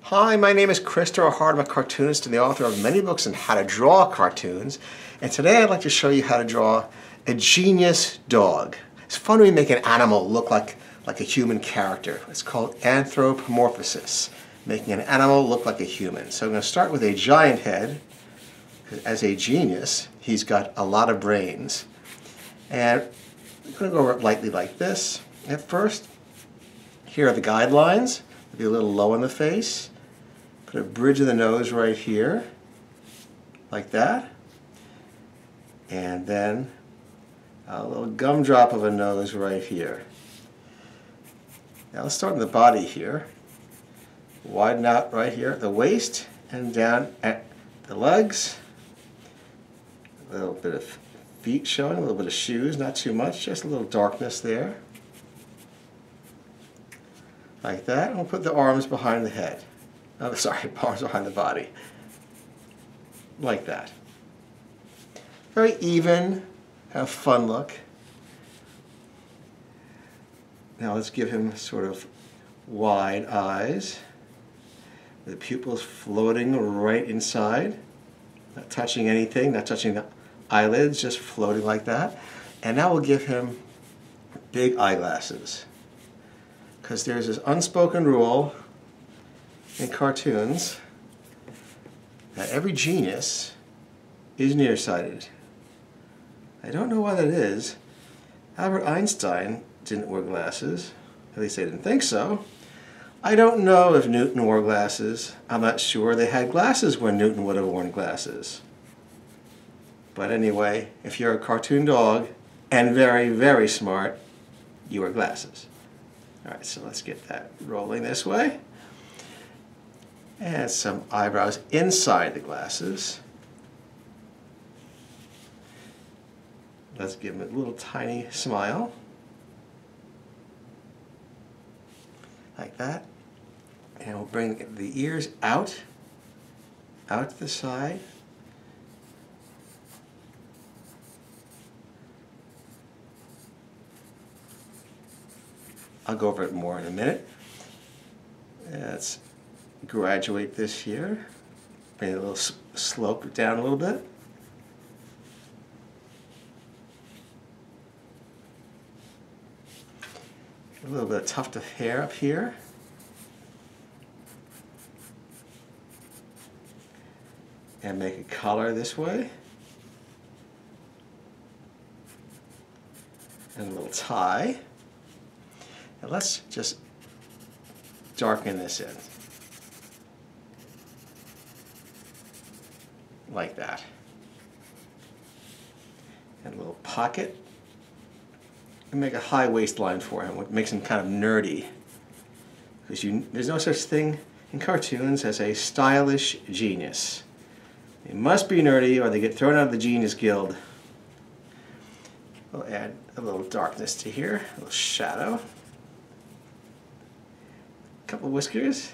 Hi, my name is Christopher Hart. I'm a cartoonist and the author of many books on how to draw cartoons. And today I'd like to show you how to draw a genius dog. It's fun when we make an animal look like a human character. It's called anthropomorphosis, making an animal look like a human. So I'm going to start with a giant head. As a genius, he's got a lot of brains. And I'm going to go over it lightly like this. At first, here are the guidelines. It'll be a little low in the face. Put a bridge of the nose right here, like that. And then a little gumdrop of a nose right here. Now let's start in the body here. Widen out right here at the waist and down at the legs. A little bit of feet showing, a little bit of shoes, not too much, just a little darkness there. Like that. And we'll put the arms behind the head. Oh, sorry, arms behind the body. Like that. Very even, have a fun look. Now let's give him sort of wide eyes. The pupils floating right inside. Not touching anything, not touching the eyelids, just floating like that. And now we'll give him big eyeglasses. Because there's this unspoken rule in cartoons that every genius is nearsighted. I don't know why that is. Albert Einstein didn't wear glasses. At least I didn't think so. I don't know if Newton wore glasses. I'm not sure they had glasses when Newton would have worn glasses. But anyway, if you're a cartoon dog and very, very smart, you wear glasses. Alright, so let's get that rolling this way. And some eyebrows inside the glasses. Let's give him a little tiny smile. Like that. And we'll bring the ears out to the side. I'll go over it more in a minute. Let's graduate this here. Bring a little slope down a little bit. A little bit of tuft of hair up here. And make a collar this way. And a little tie. And let's just darken this in. Like that. And a little pocket. And make a high waistline for him, which makes him kind of nerdy. Because there's no such thing in cartoons as a stylish genius. They must be nerdy or they get thrown out of the Genius Guild. We'll add a little darkness to here, a little shadow. A couple whiskers.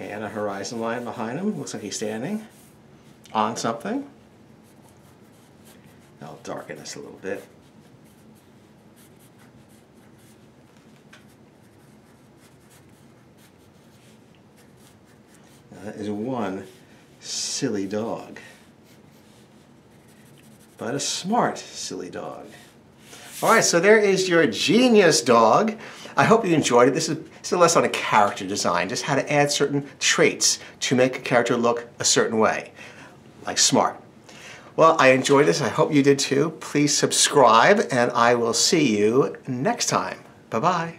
And a horizon line behind him. Looks like he's standing on something. I'll darken this a little bit. Now that is one silly dog. But a smart silly dog. Alright, so there is your genius dog. I hope you enjoyed it. This is a lesson on character design, just how to add certain traits to make a character look a certain way, like smart. Well, I enjoyed this. I hope you did too. Please subscribe, and I will see you next time. Bye-bye.